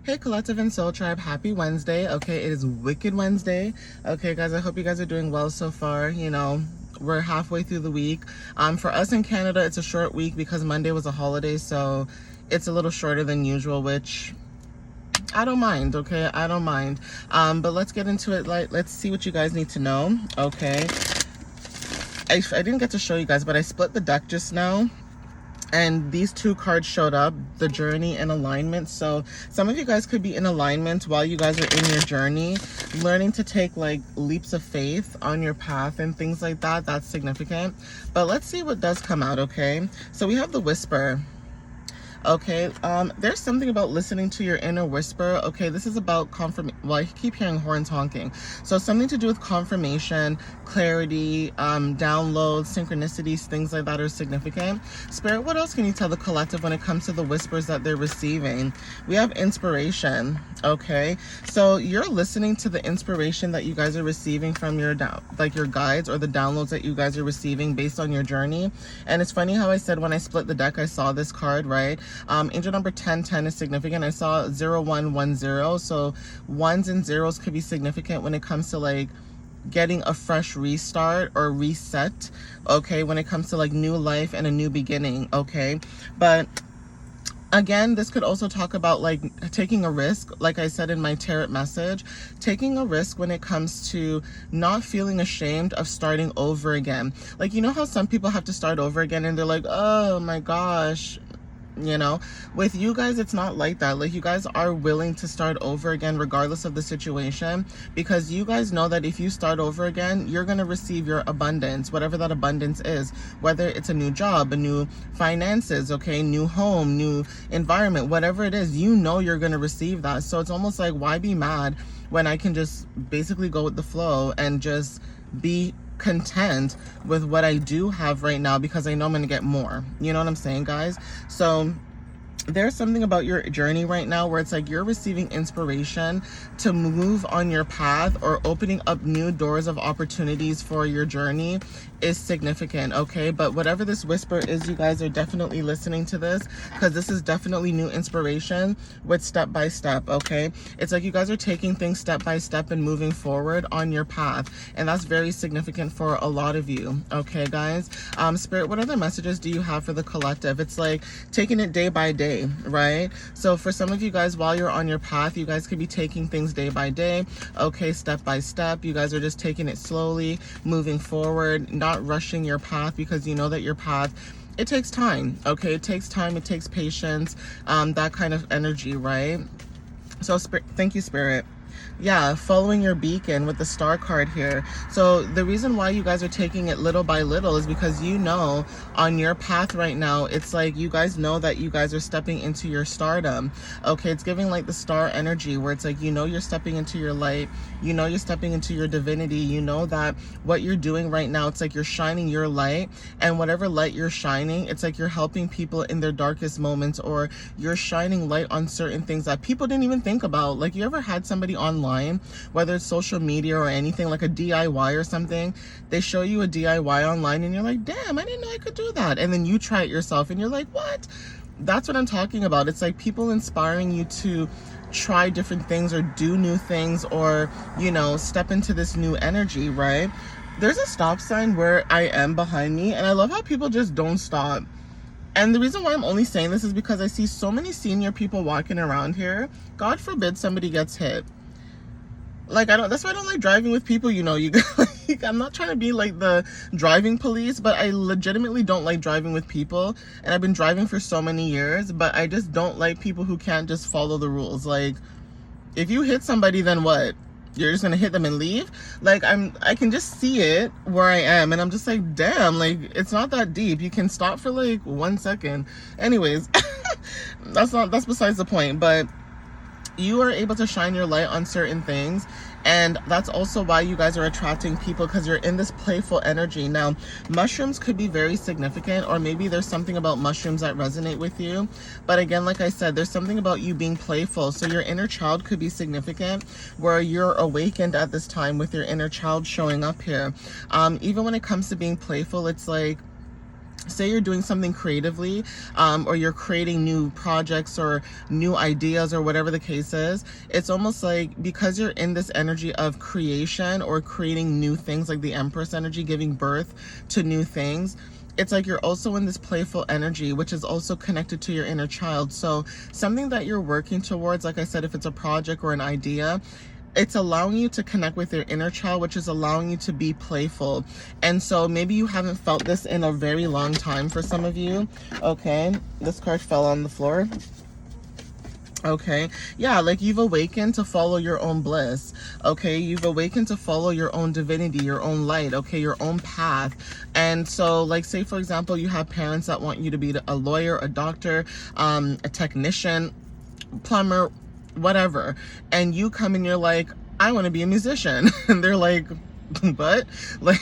Hey Collective and Soul Tribe, happy Wednesday. Okay, it is Wicked Wednesday. Okay guys, I hope you guys are doing well so far. You know, we're halfway through the week. For us in Canada, it's a short week because Monday was a holiday, so it's a little shorter than usual, which I don't mind. Okay, I don't mind. But let's get into it. Let's see what you guys need to know. Okay, I didn't get to show you guys, but I split the deck just now, and these two cards showed up, the journey and alignment. So some of you guys could be in alignment while you guys are in your journey, learning to take like leaps of faith on your path and things like that. That's significant. But let's see what does come out. Okay, so we have the whisper. Okay, there's something about listening to your inner whisper. Okay, this is about confirmation. Well, I keep hearing horns honking. So something to do with confirmation, clarity, downloads, synchronicities, things like that are significant. Spirit, what else can you tell the collective when it comes to the whispers that they're receiving? We have inspiration. Okay, so you're listening to the inspiration that you guys are receiving from your your guides, or the downloads that you guys are receiving based on your journey. And it's funny how I said when I split the deck, I saw this card, right? Angel number 1010 is significant. I saw 0110. So ones and zeros could be significant when it comes to like getting a fresh restart or reset. Okay, when it comes to like new life and a new beginning. Okay, but again, this could also talk about like taking a risk, like I said in my tarot message, taking a risk when it comes to not feeling ashamed of starting over again. Like, you know how some people have to start over again and they're like, oh my gosh. You know, with you guys, it's not like that. Like, you guys are willing to start over again regardless of the situation, because you guys know that if you start over again, you're going to receive your abundance, whatever that abundance is, whether it's a new job, a new finances, okay, new home, new environment, whatever it is, you know you're going to receive that. So it's almost like, why be mad when I can just basically go with the flow and just be content with what I do have right now, because I know I'm going to get more. You know what I'm saying, guys? So there's something about your journey right now where it's like you're receiving inspiration to move on your path, or opening up new doors of opportunities for your journey is significant. Okay, but whatever this whisper is, you guys are definitely listening to this, because this is definitely new inspiration with step by step. Okay, it's like you guys are taking things step by step and moving forward on your path, and that's very significant for a lot of you. Okay, guys, Spirit, what other messages do you have for the collective? It's like taking it day by day, right? So for some of you guys, while you're on your path, you guys could be taking things day by day. Okay, step by step. You guys are just taking it slowly, moving forward, not rushing your path, because you know that your path, it takes time. Okay, it takes time, it takes patience, that kind of energy, right? So thank you, Spirit. Yeah, following your beacon with the star card here. So the reason why you guys are taking it little by little is because you know on your path right now, it's like you guys know that you guys are stepping into your stardom. Okay, it's giving like the star energy where it's like, you know, you're stepping into your light, you know, you're stepping into your divinity, you know that what you're doing right now, it's like you're shining your light, and whatever light you're shining, it's like you're helping people in their darkest moments, or you're shining light on certain things that people didn't even think about. Like, you ever had somebody online, whether it's social media or anything, like a DIY or something, they show you a DIY online and you're like, damn, I didn't know I could do that, and then you try it yourself and you're like, what? That's what I'm talking about. It's like people inspiring you to try different things or do new things, or, you know, step into this new energy, right? There's a stop sign where I am behind me, and I love how people just don't stop. And the reason why I'm only saying this is because I see so many senior people walking around here. God forbid somebody gets hit. Like, that's why I don't like driving with people, you know. Like, I'm not trying to be like the driving police, but I legitimately don't like driving with people. And I've been driving for so many years, but I just don't like people who can't just follow the rules. Like, if you hit somebody, then what? You're just gonna hit them and leave? Like, I can just see it where I am, and I'm just like, damn, like, it's not that deep. You can stop for like 1 second. Anyways, that's besides the point. But you are able to shine your light on certain things, and that's also why you guys are attracting people, because you're in this playful energy. Now, mushrooms could be very significant, or maybe there's something about mushrooms that resonate with you, but again, like I said, there's something about you being playful. So your inner child could be significant, where you're awakened at this time with your inner child showing up here. Even when it comes to being playful, it's like say you're doing something creatively, or you're creating new projects or new ideas or whatever the case is, it's almost like because you're in this energy of creation or creating new things, like the Empress energy, giving birth to new things, it's like you're also in this playful energy, which is also connected to your inner child. So something that you're working towards, like I said, if it's a project or an idea, it's allowing you to connect with your inner child, which is allowing you to be playful. And so maybe you haven't felt this in a very long time for some of you. Okay, this card fell on the floor. Okay, yeah, like you've awakened to follow your own bliss. Okay, you've awakened to follow your own divinity, your own light, okay, your own path. And so, like, say for example, you have parents that want you to be a lawyer, a doctor, a technician, plumber, whatever, and you come and you're like, I want to be a musician. And they're like, but like,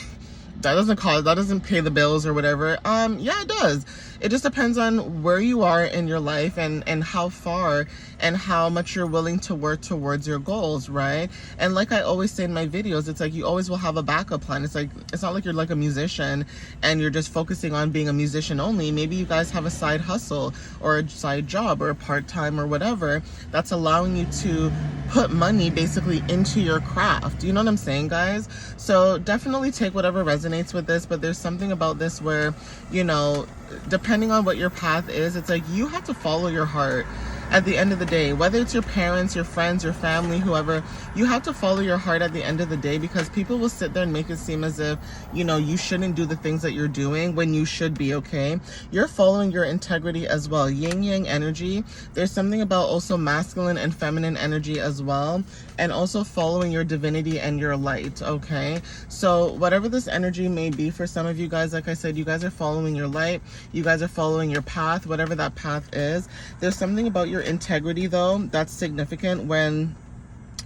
that doesn't pay the bills or whatever. Yeah, it does. It just depends on where you are in your life and how far and how much you're willing to work towards your goals, right? And like I always say in my videos, it's like you always will have a backup plan. It's like, it's not like you're like a musician and you're just focusing on being a musician only. Maybe you guys have a side hustle or a side job or a part-time or whatever that's allowing you to put money basically into your craft. You know what I'm saying, guys? So definitely take whatever resonates with this, but there's something about this where, you know, depending on what your path is, it's like you have to follow your heart. At the end of the day, whether it's your parents, your friends, your family, whoever, you have to follow your heart at the end of the day, because people will sit there and make it seem as if, you know, you shouldn't do the things that you're doing when you should be, okay? You're following your integrity as well. Yin yang energy. There's something about also masculine and feminine energy as well, and also following your divinity and your light, okay? So whatever this energy may be for some of you guys, like I said, you guys are following your light, you guys are following your path, whatever that path is. There's something about your integrity though that's significant when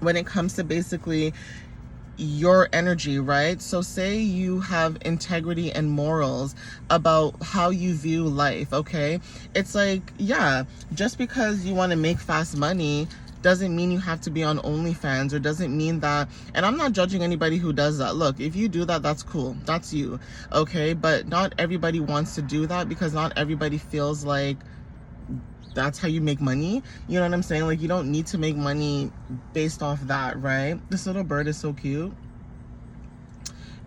it comes to basically your energy, right? So say you have integrity and morals about how you view life, okay? It's like, yeah, just because you want to make fast money doesn't mean you have to be on OnlyFans, or doesn't mean that, and I'm not judging anybody who does that. Look, if you do that, that's cool, that's you, okay? But not everybody wants to do that, because not everybody feels like that's how you make money. You know what I'm saying? Like, you don't need to make money based off that, right? This little bird is so cute.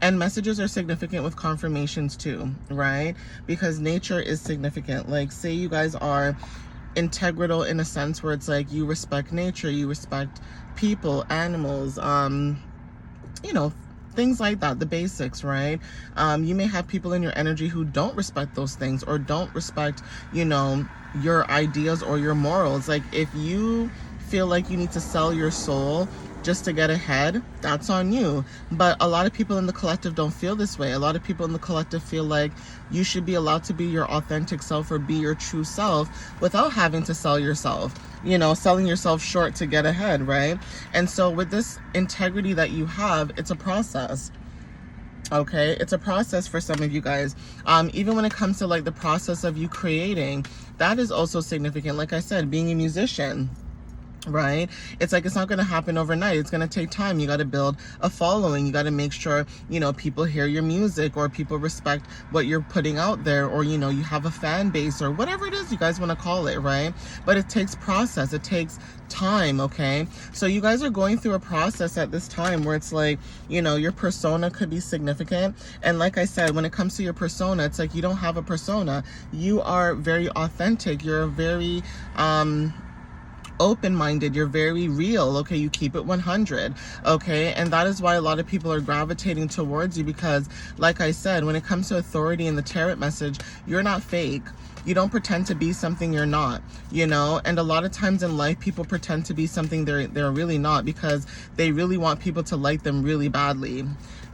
And messages are significant with confirmations too, right? Because nature is significant. Like, say you guys are integral in a sense where it's like you respect nature, you respect people, animals, you know, things like that, the basics, right? You may have people in your energy who don't respect those things, or don't respect, you know, your ideas or your morals. Like, if you feel like you need to sell your soul just to get ahead, that's on you. But a lot of people in the collective don't feel this way. A lot of people in the collective feel like you should be allowed to be your authentic self, or be your true self, without having to sell yourself, you know, selling yourself short to get ahead, right? And so with this integrity that you have, it's a process. Okay, it's a process for some of you guys. Even when it comes to like the process of you creating, that is also significant. Like I said, being a musician, right? It's like, it's not going to happen overnight. It's going to take time. You got to build a following. You got to make sure, you know, people hear your music, or people respect what you're putting out there, or, you know, you have a fan base, or whatever it is you guys want to call it, right? But it takes process. It takes time, okay? So you guys are going through a process at this time where it's like, you know, your persona could be significant. And like I said, when it comes to your persona, it's like you don't have a persona. You are very authentic. You're very open-minded, you're very real, okay? You keep it 100, okay? And that is why a lot of people are gravitating towards you, because like I said, when it comes to authority in the tarot message, you're not fake. You don't pretend to be something you're not, you know? And a lot of times in life, people pretend to be something they're really not, because they really want people to like them really badly.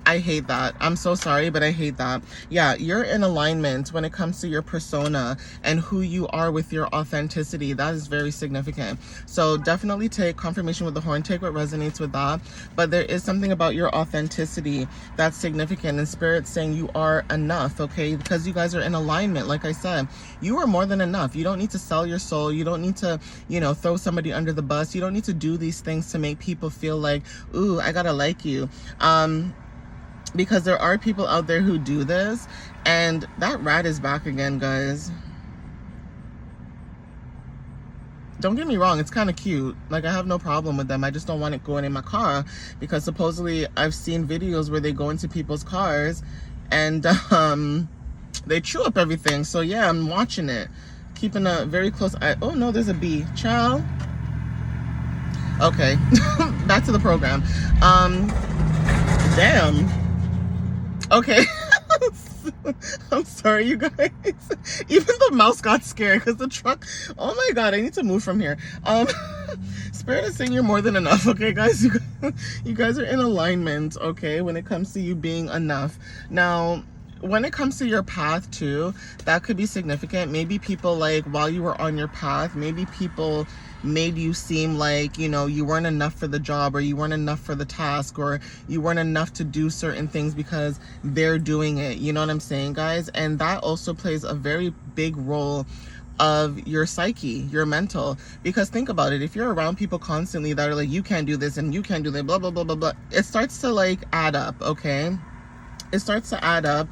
I hate that. I'm so sorry, but I hate that. Yeah, you're in alignment when it comes to your persona and who you are with your authenticity. That is very significant. So definitely take confirmation with the horn, take what resonates with that. But there is something about your authenticity that's significant, and Spirit's saying you are enough, okay? Because you guys are in alignment. Like I said, you are more than enough. You don't need to sell your soul. You don't need to, you know, throw somebody under the bus. You don't need to do these things to make people feel like, ooh, I gotta like you. because there are people out there who do this. And that rat is back again, guys. Don't get me wrong, it's kind of cute. Like, I have no problem with them. I just don't want it going in my car, because supposedly I've seen videos where they go into people's cars and they chew up everything. So yeah, I'm watching it, keeping a very close eye. Oh no, there's a bee. Ciao. Okay, back to the program. Damn. Okay. I'm sorry, you guys. Even the mouse got scared because the truck. Oh my god, I need to move from here. Spirit is saying you're more than enough. Okay, guys, you guys are in alignment. Okay, when it comes to you being enough. Now, when it comes to your path too, that could be significant. Maybe people, like, while you were on your path, maybe people made you seem like, you know, you weren't enough for the job, or you weren't enough for the task, or you weren't enough to do certain things because they're doing it. You know what I'm saying, guys? And that also plays a very big role of your psyche, your mental. Because think about it, if you're around people constantly that are like, you can't do this and you can't do that, blah blah blah blah blah, it starts to like add up. Okay, it starts to add up.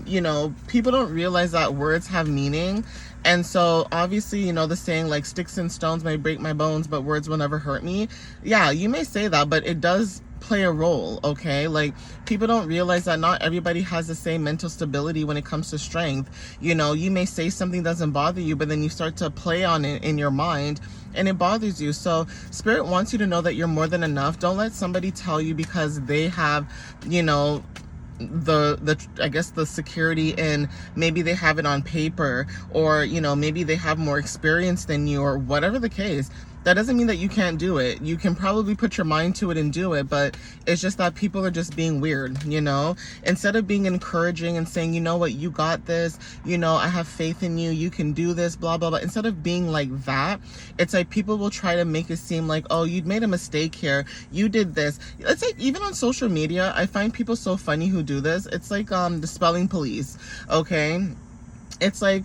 You know, people don't realize that words have meaning. And so obviously, you know, the saying like, sticks and stones may break my bones, but words will never hurt me. Yeah, you may say that, but it does play a role. Okay, like, people don't realize that not everybody has the same mental stability when it comes to strength. You know, you may say something doesn't bother you, but then you start to play on it in your mind and it bothers you. So Spirit wants you to know that you're more than enough. Don't let somebody tell you because they have, you know, the I guess the security, and maybe they have it on paper, or, you know, maybe they have more experience than you, or whatever the case. That doesn't mean that you can't do it. You can probably put your mind to it and do it, but it's just that people are just being weird, you know? Instead of being encouraging and saying, you know what, you got this, you know, I have faith in you, you can do this, blah, blah, blah. Instead of being like that, it's like people will try to make it seem like, oh, you made a mistake here, you did this. It's like, even on social media, I find people so funny who do this. It's like the spelling police, okay? It's like,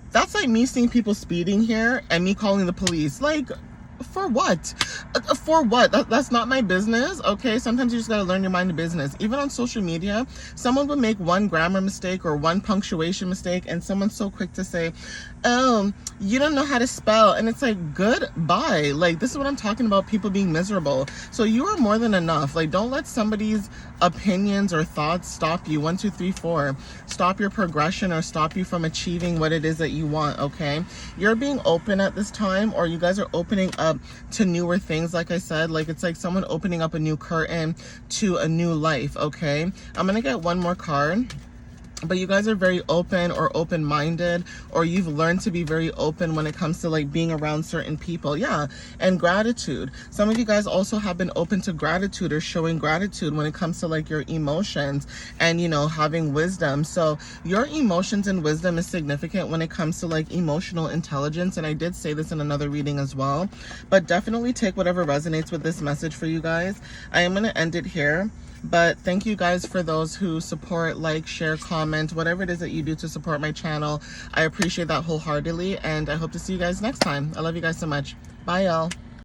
that's like me seeing people speeding here and me calling the police. Like, for what? For what? That's not my business. Okay, sometimes you just gotta learn your mind of business. Even on social media, someone will make one grammar mistake or one punctuation mistake, and someone's so quick to say, oh, you don't know how to spell. And it's like, goodbye. Like, this is what I'm talking about, people being miserable. So you are more than enough. Like, don't let somebody's opinions or thoughts stop you. 1, 2, 3, 4. Stop your progression or stop you from achieving what it is that you want. Okay, you're being open at this time, or you guys are opening up to newer things. Like I said, like, it's like someone opening up a new curtain to a new life. Okay, I'm gonna get one more card. But you guys are very open or open-minded, or you've learned to be very open when it comes to like being around certain people. Yeah, and gratitude. Some of you guys also have been open to gratitude or showing gratitude when it comes to like your emotions and, you know, having wisdom. So your emotions and wisdom is significant when it comes to like emotional intelligence. And I did say this in another reading as well, but definitely take whatever resonates with this message for you guys. I am going to end it here. But thank you guys for those who support, like, share, comment, whatever it is that you do to support my channel. I appreciate that wholeheartedly, and I hope to see you guys next time. I love you guys so much. Bye, y'all.